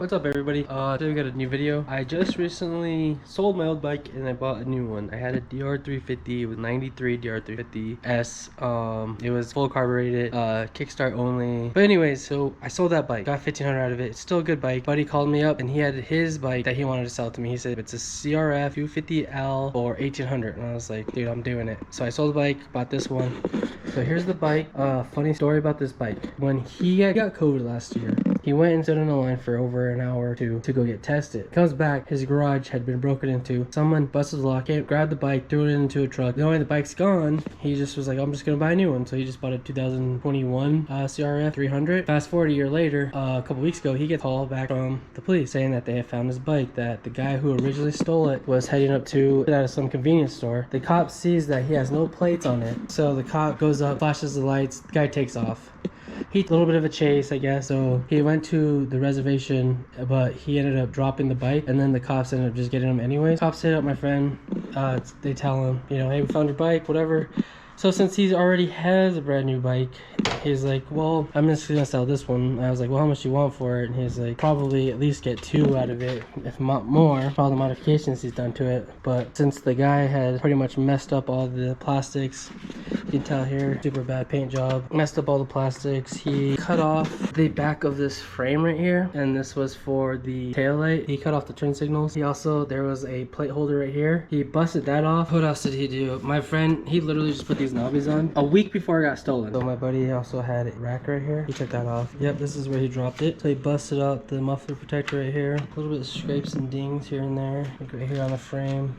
What's up everybody? Today we got a new video. I just recently sold my old bike and I bought a new one. I had a DR350 with 93 DR350S. It was full carbureted, kickstart only. But anyways, so I sold that bike, got 1500 out of it. It's still a good bike. Buddy called me up and he had his bike that he wanted to sell to me. He said it's a CRF 250L for 1800, and I was like, dude, I'm doing it. So I sold the bike, bought this one. So here's the bike. Funny story about this bike. When he got COVID last year, he went and stood in a line for over an hour or two to go get tested. Comes back, his garage had been broken into. Someone busted the lock, grabbed the bike, threw it into a truck. Knowing the bike's gone, he just was like, I'm just gonna buy a new one. So he just bought a 2021 CRF 300. Fast forward a year later, a couple weeks ago, he gets called back from the police saying that they had found his bike, that the guy who originally stole it was heading up to it out of some convenience store. The cop sees that he has no plates on it. So the cop goes up, flashes the lights, the guy takes off. He a little bit of a chase, I guess. So he went to the reservation, but he ended up dropping the bike, and then the cops ended up just getting him anyways. Cops hit up my friend. They tell him, you know, hey, we found your bike, whatever. So since he already has a brand new bike, he's like, well, I'm just gonna sell this one. I was like, well, how much you want for it? And he's like, probably at least get 2 out of it, if not more, for all the modifications he's done to it. But since the guy had pretty much messed up all the plastics, you can tell here, super bad paint job, messed up all the plastics. He cut off the back of this frame right here, and this was for the tail light. He cut off the turn signals. He also, there was a plate holder right here. He busted that off. What else did he do? My friend, he literally just put these knobbies on a week before it got stolen. So my buddy also had a rack right here. He took that off. Yep, this is where he dropped it. So he busted out the muffler protector right here. A little bit of scrapes and dings here and there. Like right here on the frame.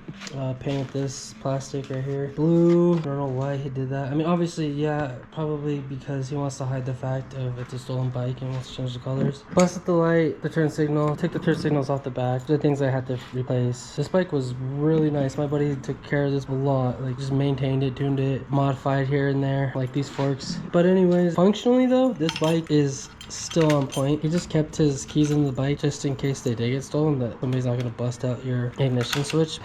Painted this plastic right here blue. I don't know why he did that. I mean, obviously, yeah, probably because he wants to hide the fact of it's a stolen bike and wants to change the colors. Busted the light, the turn signal, took the turn signals off the back. The things I had to replace. This bike was really nice. My buddy took care of this a lot. Like, just maintained it, tuned it, modified here and there, like these forks. But anyways, functionally though, this bike is still on point. He just kept his keys in the bike just in case they did get stolen, that somebody's not gonna bust out your ignition switch.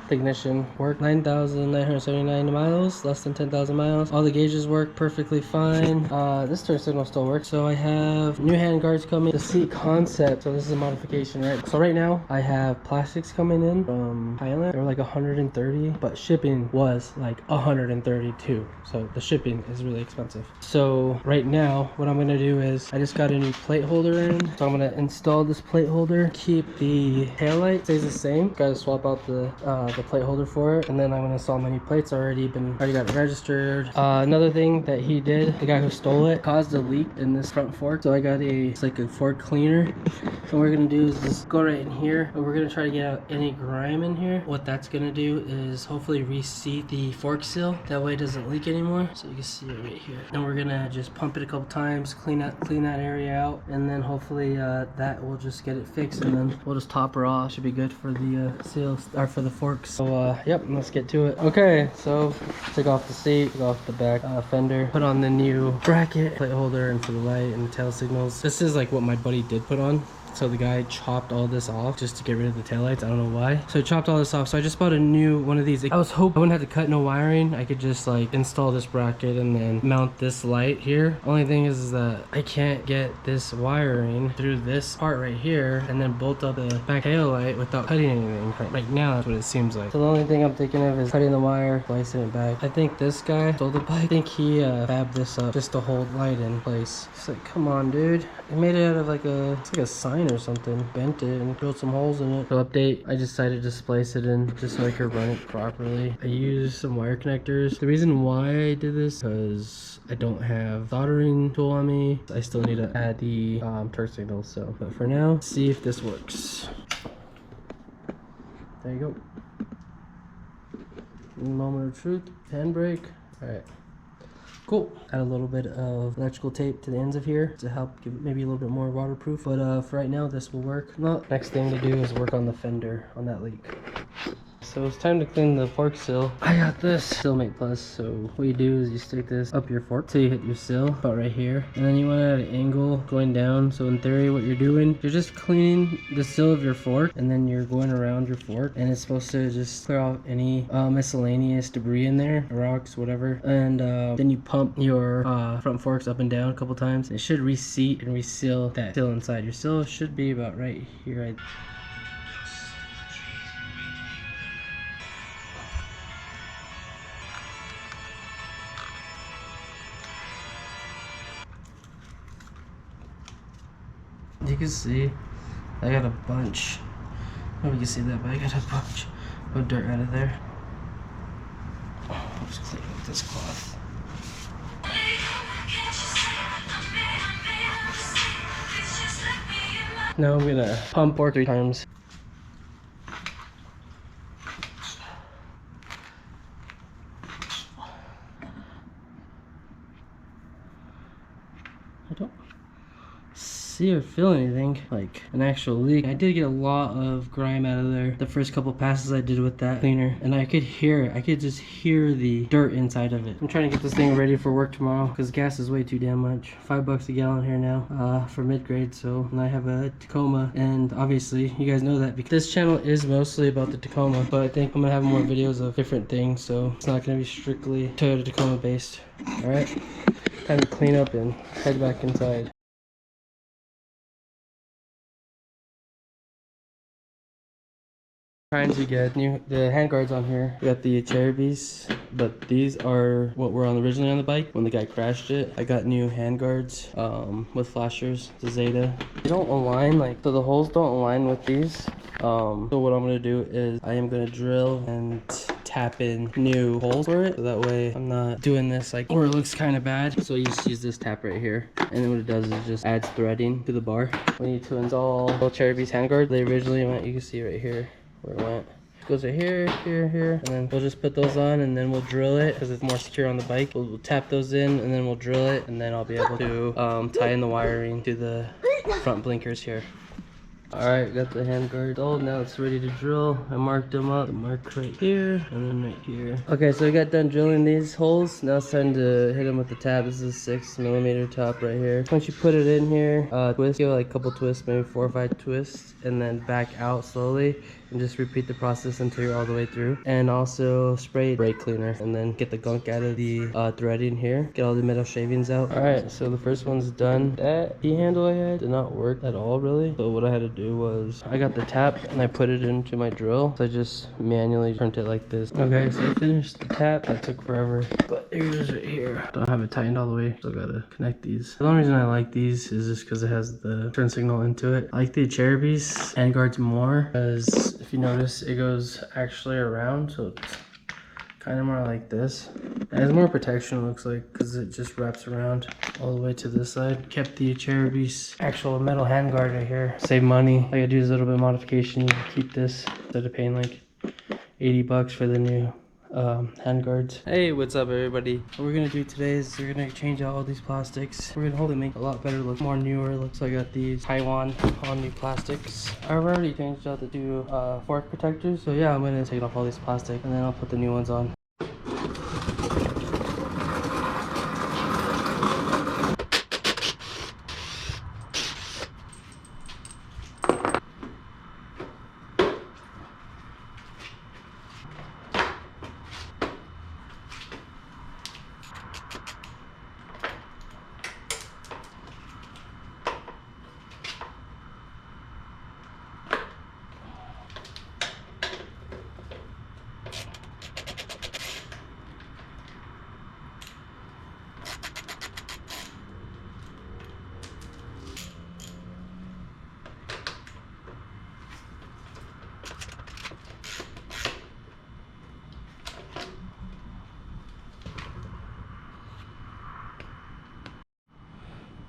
Ignition worked 9,979 miles, less than 10,000 miles. All the gauges work perfectly fine. This turn signal still works. So I have new hand guards coming. The seat concept, so this is a modification, right? So right now I have plastics coming in from Thailand. They were like 130, but shipping was like 132. So the shipping is really expensive. So right now what I'm gonna do is I just got a new plate holder in. So I'm gonna install this plate holder, keep the taillight, stays the same. Gotta swap out the plate holder for it, and then I'm gonna install my new plates. Already got it registered. Another thing that he did, the guy who stole it, caused a leak in this front fork. So I got it's like a fork cleaner. So what we're gonna do is just go right in here, and we're gonna try to get out any grime in here. What that's gonna do is hopefully reseat the fork seal. That way it doesn't leak anymore. So you can see it right here. And we're gonna just pump it a couple times, clean that area out, and then hopefully that will just get it fixed, and then we'll just top her off. Should be good for the seals, or for the forks. So yep, let's get to it. Okay, so take off the seat, take off the back fender, put on the new bracket, plate holder, and for the light and the tail signals. This is like what my buddy did put on. So the guy chopped all this off just to get rid of the taillights. I don't know why. So he chopped all this off. So I just bought a new one of these. I was hoping I wouldn't have to cut no wiring. I could just like install this bracket and then mount this light here. Only thing is that I can't get this wiring through this part right here and then bolt up the back tail light without cutting anything. Right now, that's what it seems like. So the only thing I'm thinking of is cutting the wire, splicing it back. I think this guy stole the bike. I think he fabbed this up just to hold light in place. It's like, come on, dude. He made it out of like it's like a sign or something. Bent it and drilled some holes in it. For update, I decided to splice it in just so I could run it properly. I used some wire connectors. The reason why I did this because I don't have soldering tool on me. I still need to add the turn signals. So, but for now, let's see if this works. There you go. Moment of truth. Handbrake. All right. Cool. Add a little bit of electrical tape to the ends of here to help give it maybe a little bit more waterproof. But for right now, this will work. Next thing to do is work on the fender on that leak. So it's time to clean the fork sill. I got this Stillmate Plus. So what you do is you stick this up your fork till you hit your sill, about right here. And then you want it at an angle going down. So in theory, what you're doing, you're just cleaning the sill of your fork, and then you're going around your fork, and it's supposed to just clear out any miscellaneous debris in there, rocks, whatever. And then you pump your front forks up and down a couple times. It should reseat and reseal that sill inside. Your sill should be about right here. You can see I got a bunch. Nobody can see that, but I got a bunch of dirt out of there. Just clean up this cloth. Now I'm gonna pump fork 3 times. I don't see or feel anything like an actual leak. I did get a lot of grime out of there the first couple passes I did with that cleaner, and I could hear it. I could just hear the dirt inside of it. I'm trying to get this thing ready for work tomorrow because gas is way too damn much. $5 a gallon here now for mid-grade. So, and I have a Tacoma, and obviously you guys know that because this channel is mostly about the Tacoma, but I think I'm gonna have more videos of different things, so it's not gonna be strictly Toyota Tacoma based. All right, time to clean up and head back inside. Trying to get the handguards on here. We got the Cherubies, but these are what were originally on the bike when the guy crashed it. I got new handguards with flashers, the Zeta. They don't align, like, so the holes don't align with these. So what I'm gonna do is I am gonna drill and tap in new holes for it, so that way I'm not doing this like where it looks kind of bad. So you just use this tap right here, and then what it does is it just adds threading to the bar. We need to install Cherubies handguard. They originally went, you can see right here where it went. It goes right here, here, here, and then we'll just put those on, and then we'll drill it because it's more secure on the bike. We'll tap those in, and then we'll drill it, and then I'll be able to tie in the wiring to the front blinkers here. Alright, got the handguard installed. Now it's ready to drill. I marked them up. Mark right here and then right here. Okay, so we got done drilling these holes. Now it's time to hit them with the tab. This is a 6mm top right here. Once you put it in here, twist, give it like a couple twists, maybe 4 or 5 twists, and then back out slowly, and just repeat the process until you're all the way through. And also spray brake cleaner, and then get the gunk out of the threading here. Get all the metal shavings out. Alright, so the first one's done. That E-handle I had did not work at all, really. So what I had to do was I got the tap and I put it into my drill. So I just manually turned it like this. Okay, so I finished the tap. That took forever, but here it is right here. Don't have it tightened all the way. Still gotta connect these. The only reason I like these is just because it has the turn signal into it. I like the Cherubies handguards more because if you notice, it goes actually around, so it's kind of more like this. It has more protection, it looks like, because it just wraps around all the way to this side. Kept the Cherubies actual metal handguard right here. Save money. All I gotta do is a little bit of modification. You can keep this instead of paying like $80 for the new handguards. Hey, what's up everybody? What we're gonna do today is we're gonna change out all these plastics. We're gonna hopefully make it a lot better look, more newer looks. I got these Taiwan all new plastics. I've already changed out the two fork protectors, so yeah, I'm gonna take off all these plastic and then I'll put the new ones on.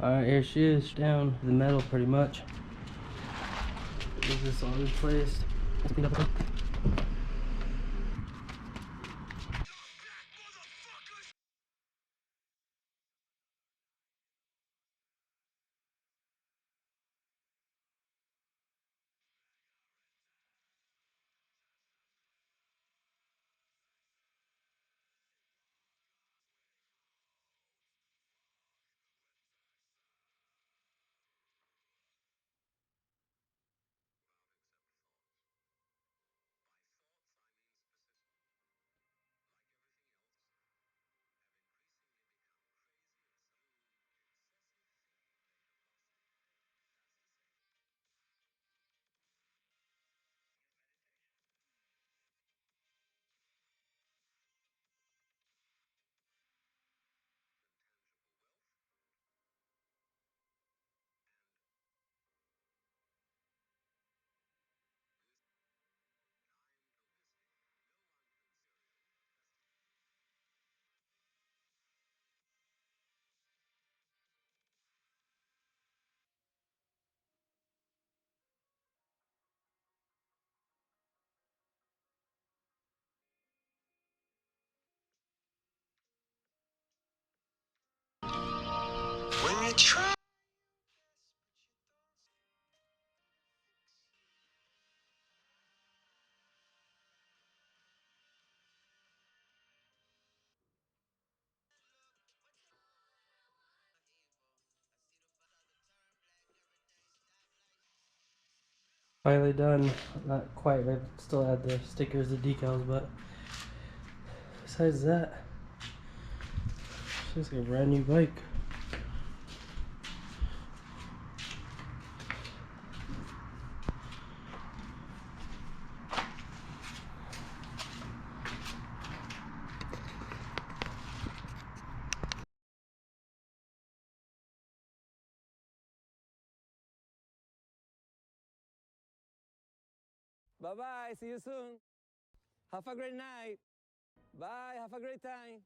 Alright, here she is, down the metal pretty much. Get this all replaced. Finally done. Not quite. I still add the stickers, the decals, but besides that, it's just like a brand new bike. Bye-bye. See you soon. Have a great night. Bye. Have a great time.